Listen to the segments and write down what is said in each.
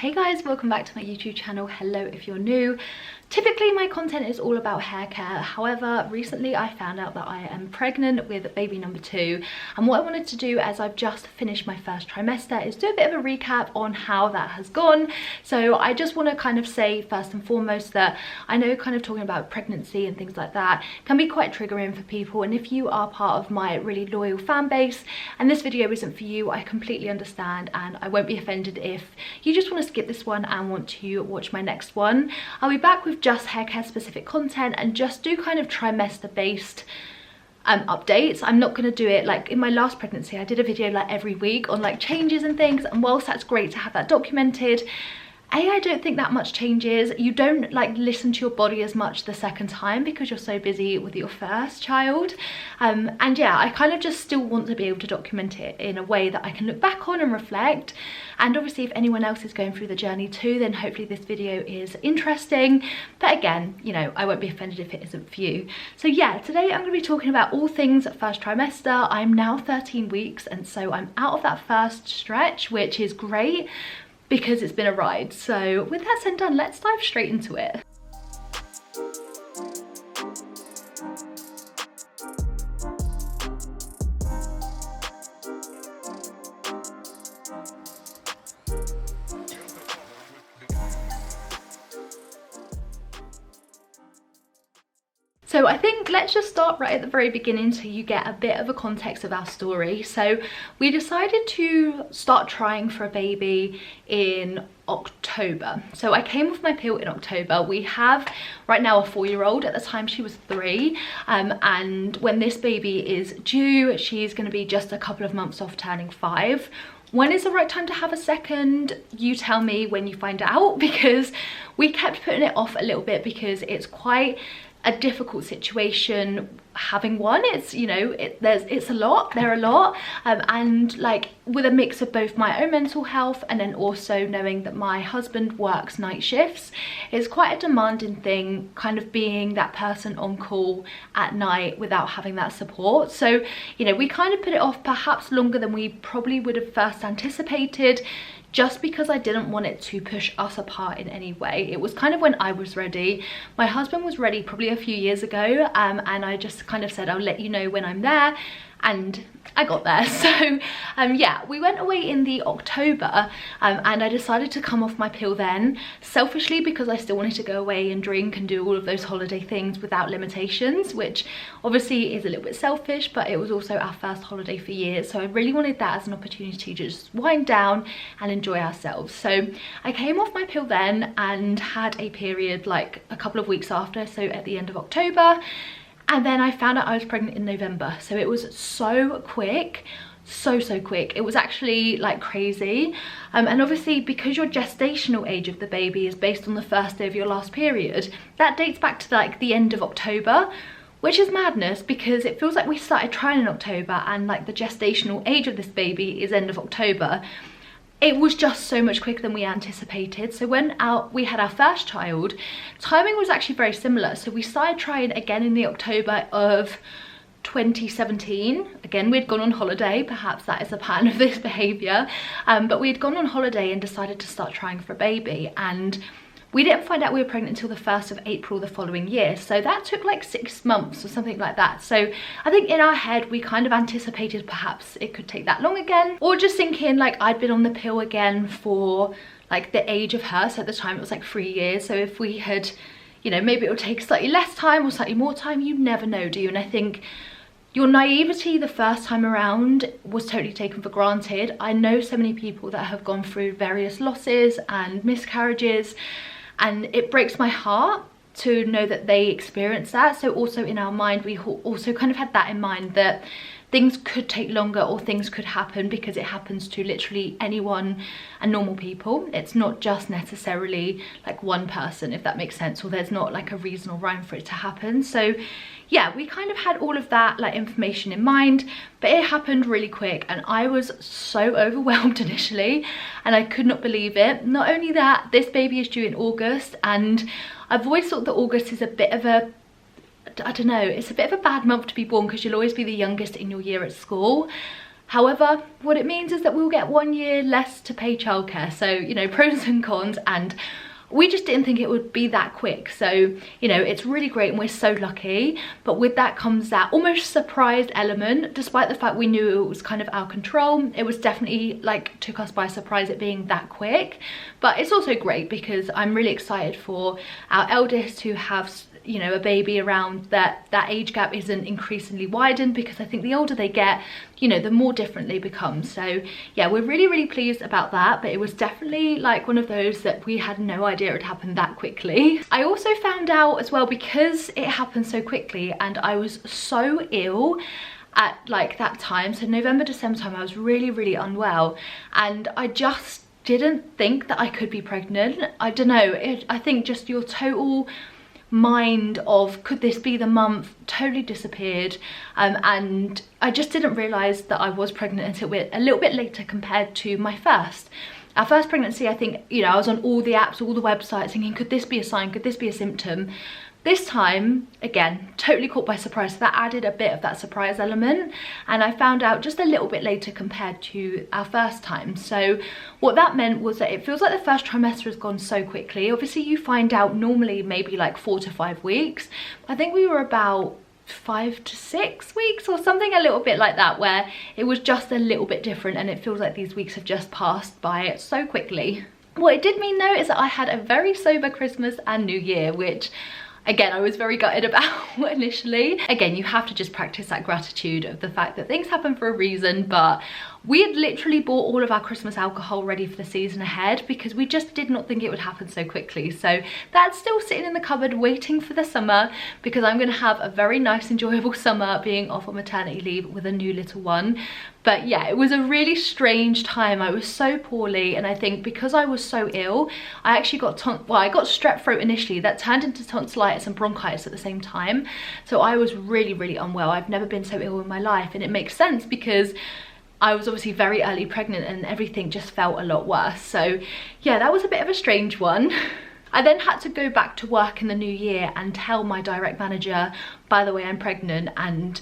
Hey guys, welcome back to my YouTube channel. Hello if you're new. Typically my content is all about hair care. However, recently I found out that I am pregnant with baby number 2, and what I wanted to do, as I've just finished my first trimester, is do a bit of a recap on how that has gone. So I just want to kind of say first and foremost that I know kind of talking about pregnancy and things like that can be quite triggering for people, and if you are part of my really loyal fan base and this video isn't for you, I completely understand, and I won't be offended if you just want to skip this one and want to watch my next one. I'll be back with just hair care specific content and just do kind of trimester based updates. I'm not going to do it like in my last pregnancy. I did a video like every week on like changes and things, and whilst that's great to have that documented, I don't think that much changes. You don't like listen to your body as much the second time because you're so busy with your first child. And yeah, I kind of just still want to be able to document it in a way that I can look back on and reflect. And obviously if anyone else is going through the journey too, then hopefully this video is interesting. But again, you know, I won't be offended if it isn't for you. So yeah, today I'm going to be talking about all things first trimester. I'm now 13 weeks, and so I'm out of that first stretch, which is great because it's been a ride. So with that said and done, let's dive straight into it. So I think let's just start right at the very beginning so you get a bit of a context of our story. So we decided to start trying for a baby in October. So I came off my pill in October. We have right now a 4-year-old. At the time she was 3, and when this baby is due, she's going to be just a couple of months off turning 5. When is the right time to have a second? You tell me when you find out, because we kept putting it off a little bit because it's quite a difficult situation having one. It's, you know, it's a lot, they're a lot, and like with a mix of both my own mental health and then also knowing that my husband works night shifts, it's quite a demanding thing kind of being that person on call at night without having that support. So, you know, we kind of put it off perhaps longer than we probably would have first anticipated, just because I didn't want it to push us apart in any way. It was kind of when I was ready. My husband was ready probably a few years ago, and I just kind of said, I'll let you know when I'm there, and I got there. So yeah, we went away in the October, and I decided to come off my pill then, selfishly because I still wanted to go away and drink and do all of those holiday things without limitations, which obviously is a little bit selfish, but it was also our first holiday for years, so I really wanted that as an opportunity to just wind down and enjoy ourselves. So I came off my pill then and had a period like a couple of weeks after, so at the end of October. And then I found out I was pregnant in November. So it was so quick, so quick. It was actually like crazy. And obviously because your gestational age of the baby is based on the first day of your last period, that dates back to like the end of October, which is madness because it feels like we started trying in October and like the gestational age of this baby is end of October. It was just so much quicker than we anticipated. So when we had our first child, timing was actually very similar. So we started trying again in the October of 2017. Again, we'd gone on holiday. Perhaps that is a pattern of this behaviour. But we had gone on holiday and decided to start trying for a baby. And we didn't find out we were pregnant until the 1st of April the following year. So that took like 6 months or something like that. So I think in our head, we kind of anticipated perhaps it could take that long again. Or just thinking like I'd been on the pill again for like the age of her. So at the time it was like 3 years. So if we had, you know, maybe it would take slightly less time or slightly more time, you never know, do you? And I think your naivety the first time around was totally taken for granted. I know so many people that have gone through various losses and miscarriages, and it breaks my heart to know that they experienced that. So also in our mind, we also kind of had that in mind, that things could take longer or things could happen, because it happens to literally anyone and normal people. It's not just necessarily like one person, if that makes sense, or there's not like a reason or rhyme for it to happen. So yeah, we kind of had all of that like information in mind, but it happened really quick and I was so overwhelmed initially and I could not believe it. Not only that, this baby is due in August, and I've always thought that August is a bit of a, I don't know, it's a bit of a bad month to be born because you'll always be the youngest in your year at school. However, what it means is that we'll get 1 year less to pay childcare. So, you know, pros and cons, and we just didn't think it would be that quick. So, you know, it's really great and we're so lucky. But with that comes that almost surprised element. Despite the fact we knew it was kind of our control, it was definitely like took us by surprise it being that quick. But it's also great because I'm really excited for our eldest to have, you know, a baby around that age gap isn't increasingly widened, because I think the older they get, you know, the more different they become. So yeah, we're really pleased about that. But it was definitely like one of those that we had no idea it would happen that quickly. I also found out as well, because it happened so quickly and I was so ill at like that time, so November, December time, I was really unwell, and I just didn't think that I could be pregnant. I don't know, I think just your total mind of could this be the month totally disappeared, and I just didn't realize that I was pregnant until a little bit later compared to my first. Our first pregnancy, I think, you know, I was on all the apps, all the websites thinking, could this be a sign, could this be a symptom? This time, again, totally caught by surprise. So that added a bit of that surprise element, and I found out just a little bit later compared to our first time. So what that meant was that it feels like the first trimester has gone so quickly. Obviously you find out normally maybe like 4 to 5 weeks. I think we were about 5 to 6 weeks or something, a little bit like that, where it was just a little bit different, and it feels like these weeks have just passed by so quickly. What it did mean though is that I had a very sober Christmas and New Year, which again, I was very gutted about initially. Again, you have to just practice that gratitude of the fact that things happen for a reason. But we had literally bought all of our Christmas alcohol ready for the season ahead because we just did not think it would happen so quickly. So that's still sitting in the cupboard waiting for the summer, because I'm going to have a very nice, enjoyable summer being off on maternity leave with a new little one. But yeah, it was a really strange time. I was so poorly, and I think because I was so ill, I actually got I got strep throat initially that turned into tonsillitis and bronchitis at the same time. So I was really unwell. I've never been so ill in my life, and it makes sense because I was obviously very early pregnant and everything just felt a lot worse. So yeah, that was a bit of a strange one. I then had to go back to work in the new year and tell my direct manager, by the way, I'm pregnant. And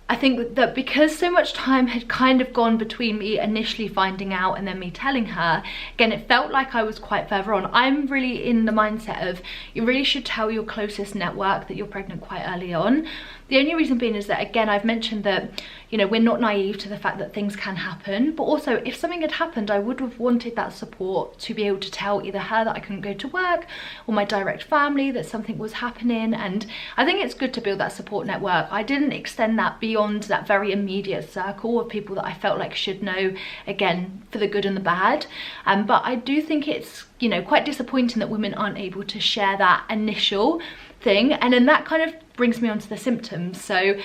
I think that because so much time had kind of gone between me initially finding out and then me telling her, again, it felt like I was quite further on. I'm really in the mindset of you really should tell your closest network that you're pregnant quite early on. The only reason being is that, again, I've mentioned that, you know, we're not naive to the fact that things can happen, but also if something had happened, I would have wanted that support to be able to tell either her that I couldn't go to work or my direct family that something was happening. And I think it's good to build that support network. I didn't extend that beyond that very immediate circle of people that I felt like should know, again, for the good and the bad. But I do think it's, you know, quite disappointing that women aren't able to share that initial thing. And then that kind of brings me on to the symptoms. So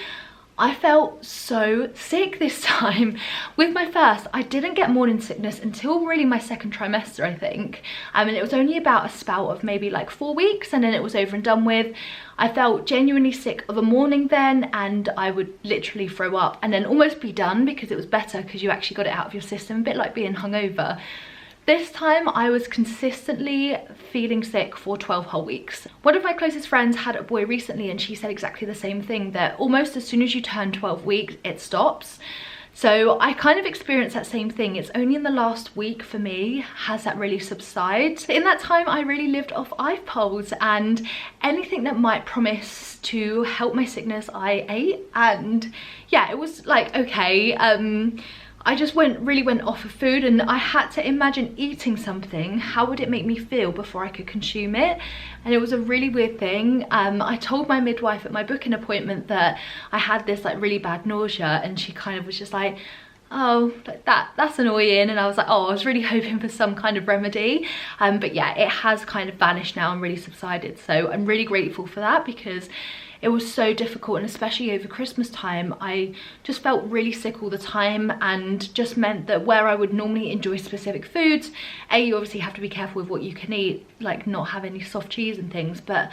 I felt so sick this time. With my first, I didn't get morning sickness until really my second trimester, I think. And it was only about a spout of maybe like 4 weeks, and then it was over and done with. I felt genuinely sick of a morning then, and I would literally throw up and then almost be done because it was better because you actually got it out of your system, a bit like being hungover. This time I was consistently feeling sick for 12 whole weeks. One of my closest friends had a boy recently, and she said exactly the same thing, that almost as soon as you turn 12 weeks, it stops. So I kind of experienced that same thing. It's only in the last week for me has that really subsided. In that time, I really lived off iPods, and anything that might promise to help my sickness, I ate. And yeah, it was like, okay, I just really went off of food, and I had to imagine eating something. How would it make me feel before I could consume it? And it was a really weird thing. I told my midwife at my booking appointment that I had this like really bad nausea, and she kind of was just like, oh, that's annoying. And I was like, oh, I was really hoping for some kind of remedy. But yeah, it has kind of vanished now and really subsided. So I'm really grateful for that, because it was so difficult, and especially over Christmas time, I just felt really sick all the time, and just meant that where I would normally enjoy specific foods, you obviously have to be careful with what you can eat, like not have any soft cheese and things, but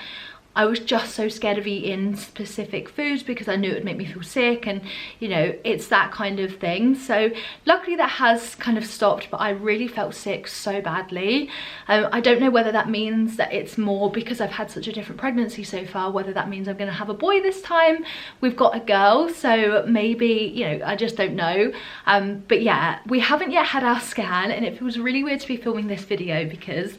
I was just so scared of eating specific foods because I knew it would make me feel sick, and you know, it's that kind of thing. So luckily that has kind of stopped, but I really felt sick so badly. I don't know whether that means that it's more because I've had such a different pregnancy so far, whether that means I'm going to have a boy this time. We've got a girl, so maybe, you know, I just don't know. But yeah, we haven't yet had our scan, and it feels really weird to be filming this video because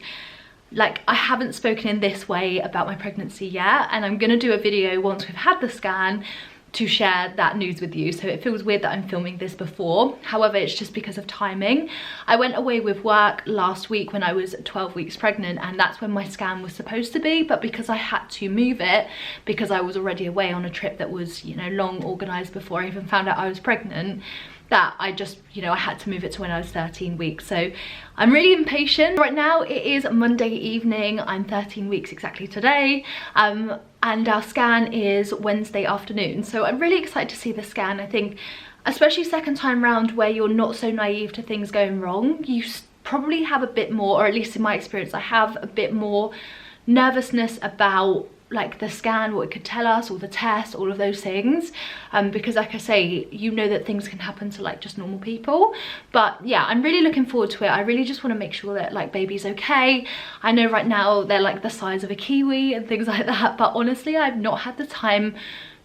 like I haven't spoken in this way about my pregnancy yet, and I'm gonna do a video once we've had the scan to share that news with you. So it feels weird that I'm filming this before. However, it's just because of timing. I went away with work last week when I was 12 weeks pregnant, and that's when my scan was supposed to be, but because I had to move it because I was already away on a trip that was, you know, long organized before I even found out I was pregnant, that I just, you know, I had to move it to when I was 13 weeks. So I'm really impatient. Right now it is Monday evening. I'm 13 weeks exactly today. And our scan is Wednesday afternoon. So I'm really excited to see the scan. I think, especially second time round where you're not so naive to things going wrong, you probably have a bit more, or at least in my experience, I have a bit more nervousness about like the scan, what it could tell us, or the test, all of those things, because like I say, you know that things can happen to like just normal people. But yeah, I'm really looking forward to it. I really just want to make sure that like baby's okay. I know right now they're like the size of a kiwi and things like that, but honestly I've not had the time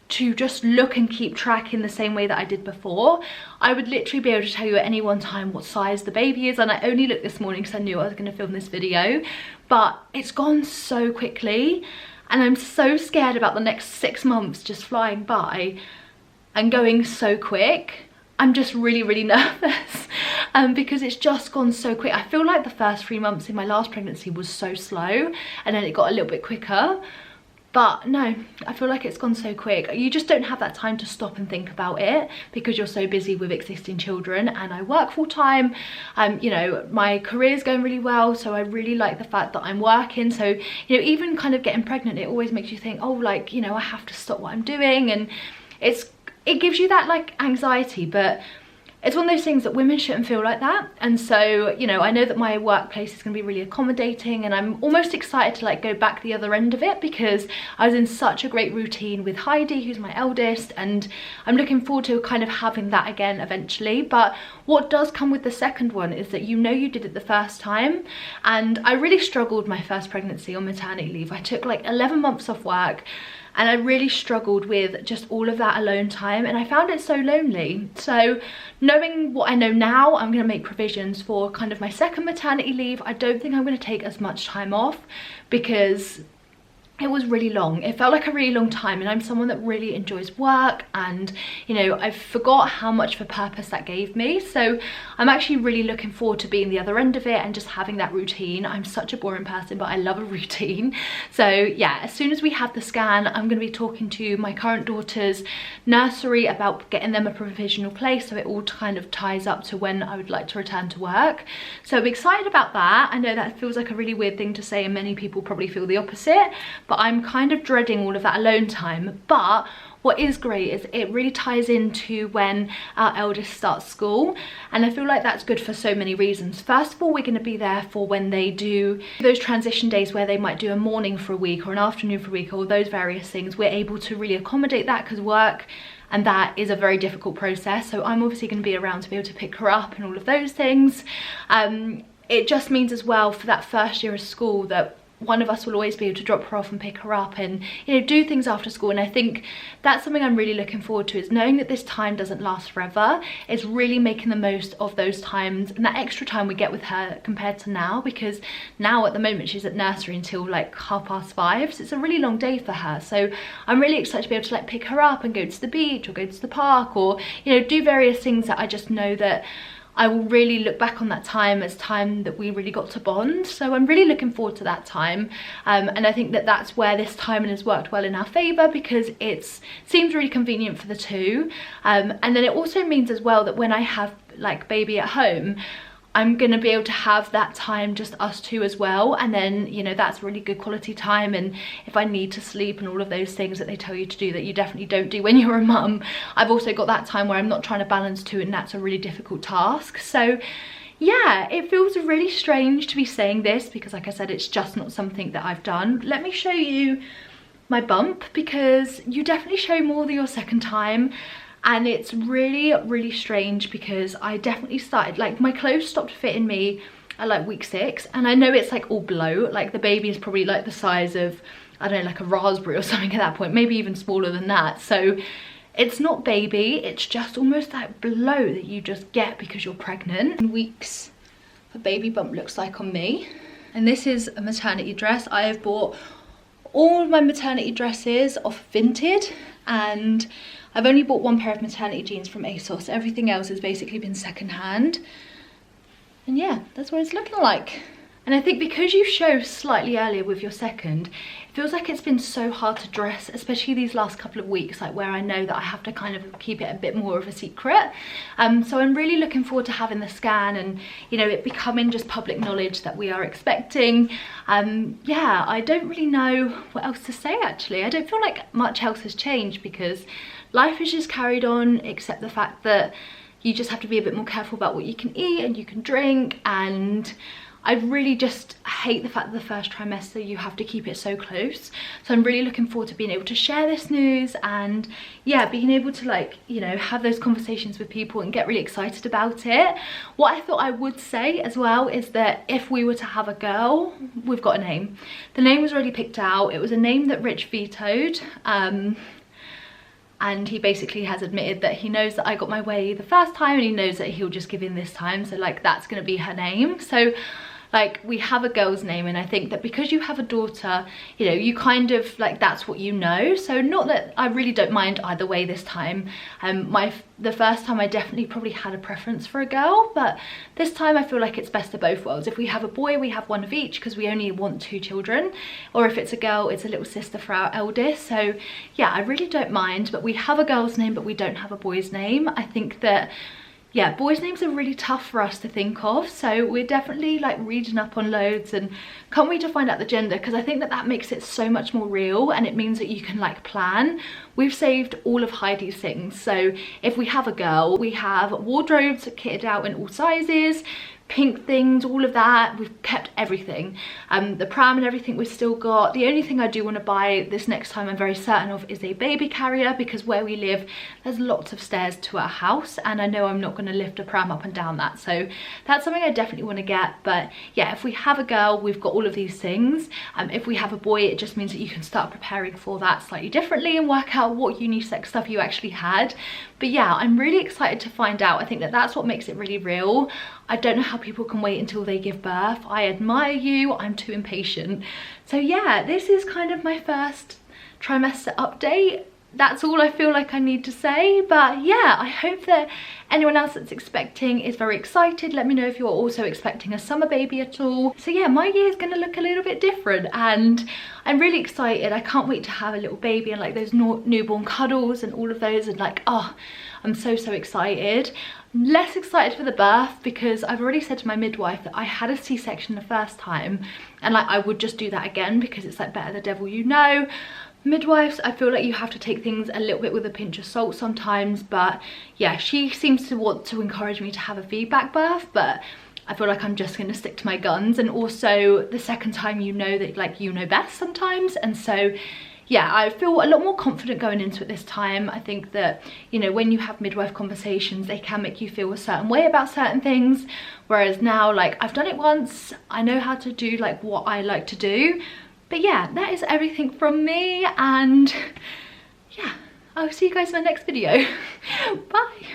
to just look and keep track in the same way that I did before. I would literally be able to tell you at any one time what size the baby is, and I only looked this morning because I knew I was going to film this video, but it's gone so quickly. And I'm so scared about the next 6 months just flying by and going so quick. I'm just really, really nervous because it's just gone so quick. I feel like the first 3 months in my last pregnancy was so slow, and then it got a little bit quicker. But no, I feel like it's gone so quick. You just don't have that time to stop and think about it because you're so busy with existing children, and I work full time. You know, my career's going really well, so I really like the fact that I'm working. So, you know, even kind of getting pregnant, it always makes you think, oh, like, you know, I have to stop what I'm doing, and it gives you that like anxiety, but it's one of those things that women shouldn't feel like that. And so, you know, I know that my workplace is going to be really accommodating, and I'm almost excited to like go back the other end of it because I was in such a great routine with Heidi, who's my eldest, and I'm looking forward to kind of having that again eventually. But what does come with the second one is that you know you did it the first time, and I really struggled my first pregnancy on maternity leave. I took like 11 months off work, and I really struggled with just all of that alone time, and I found it so lonely. So knowing what I know now, I'm going to make provisions for kind of my second maternity leave. I don't think I'm going to take as much time off because it was really long. It felt like a really long time, and I'm someone that really enjoys work, and you know, I forgot how much of a purpose that gave me. So I'm actually really looking forward to being the other end of it and just having that routine. I'm such a boring person, but I love a routine. So yeah, as soon as we have the scan, I'm going to be talking to my current daughter's nursery about getting them a provisional place, so it all kind of ties up to when I would like to return to work. So I'm excited about that. I know that feels like a really weird thing to say, and many people probably feel the opposite, but I'm kind of dreading all of that alone time. But what is great is it really ties into when our eldest starts school, and I feel like that's good for so many reasons. First of all, we're going to be there for when they do those transition days where they might do a morning for a week or an afternoon for a week, or those various things. We're able to really accommodate that because work and that is a very difficult process, so I'm obviously going to be around to be able to pick her up and all of those things. It just means as well for that first year of school that one of us will always be able to drop her off and pick her up and, you know, do things after school. And I think that's something I'm really looking forward to, is knowing that this time doesn't last forever. It's really making the most of those times and that extra time we get with her compared to now, because now at the moment she's at nursery until like 5:30, so it's a really long day for her. So I'm really excited to be able to like pick her up and go to the beach or go to the park, or, you know, do various things that I just know that I will really look back on that time as time that we really got to bond. So I'm really looking forward to that time, and I think that that's where this timing has worked well in our favour, because it seems really convenient for the two, and then it also means as well that when I have like baby at home, I'm gonna be able to have that time just us two as well, and then, you know, that's really good quality time. And if I need to sleep and all of those things that they tell you to do that you definitely don't do when you're a mum, I've also got that time where I'm not trying to balance two, and that's a really difficult task. So yeah, it feels really strange to be saying this because, like I said, it's just not something that I've done. Let me show you my bump, because you definitely show more than your second time. And it's really strange because I definitely started, like, my clothes stopped fitting me at like week 6, and I know it's like all bloat, like the baby is probably like the size of, I don't know, like a raspberry or something at that point, maybe even smaller than that. So it's not baby, it's just almost that bloat that you just get because you're pregnant. In weeks, a baby bump looks like on me. And this is a maternity dress. I have bought all of my maternity dresses off Vinted, and I've only bought one pair of maternity jeans from ASOS. Everything else has basically been secondhand. And yeah, that's what it's looking like. And I think because you show slightly earlier with your second, it feels like it's been so hard to dress, especially these last couple of weeks, like where I know that I have to kind of keep it a bit more of a secret. So I'm really looking forward to having the scan and, you know, it becoming just public knowledge that we are expecting. Yeah, I don't really know what else to say actually. I don't feel like much else has changed because life has just carried on, except the fact that you just have to be a bit more careful about what you can eat and you can drink. And I really just hate the fact that the first trimester you have to keep it so close. So I'm really looking forward to being able to share this news and yeah, being able to, like, you know, have those conversations with people and get really excited about it. What I thought I would say as well is that if we were to have a girl, we've got a name. The name was already picked out. It was a name that Rich vetoed. And he basically has admitted that he knows that I got my way the first time and he knows that he'll just give in this time. So like that's going to be her name. So like we have a girl's name, and I think that because you have a daughter, you know, you kind of like, that's what you know. So not that I really don't mind either way this time. The first time I definitely probably had a preference for a girl, but this time I feel like it's best of both worlds. If we have a boy, we have one of each because we only want 2 children, or if it's a girl, it's a little sister for our eldest. So yeah, I really don't mind, but we have a girl's name but we don't have a boy's name. I think that yeah, boys' names are really tough for us to think of, so we're definitely like reading up on loads and can't wait to find out the gender, because I think that that makes it so much more real and it means that you can like plan. We've saved all of Heidi's things, so if we have a girl, we have wardrobes kitted out in all sizes, pink things, all of that. We've kept everything. The pram and everything we've still got. The only thing I do want to buy this next time, I'm very certain of, is a baby carrier, because where we live there's lots of stairs to our house and I know I'm not going to lift a pram up and down that, so that's something I definitely want to get. But yeah, if we have a girl, we've got all of these things. If we have a boy, it just means that you can start preparing for that slightly differently and work out what unisex stuff you actually had. But yeah, I'm really excited to find out. I think that that's what makes it really real. I don't know how people can wait until they give birth. I admire you, I'm too impatient. So yeah, this is kind of my first trimester update. That's all I feel like I need to say. But yeah, I hope that anyone else that's expecting is very excited. Let me know if you're also expecting a summer baby at all. So yeah, my year is going to look a little bit different and I'm really excited. I can't wait to have a little baby and like those newborn cuddles and all of those, and like, oh, I'm so excited. I'm less excited for the birth because I've already said to my midwife that I had a C-section the first time and like I would just do that again because it's like better the devil you know. Midwives, I feel like you have to take things a little bit with a pinch of salt sometimes, but yeah, she seems to want to encourage me to have a feedback birth, but I feel like I'm just going to stick to my guns. And also the second time, you know that like you know best sometimes, and so yeah, I feel a lot more confident going into it this time. I think that, you know, when you have midwife conversations, they can make you feel a certain way about certain things, whereas now like I've done it once, I know how to do like what I like to do. But yeah, that is everything from me, and yeah, I'll see you guys in my next video. Bye.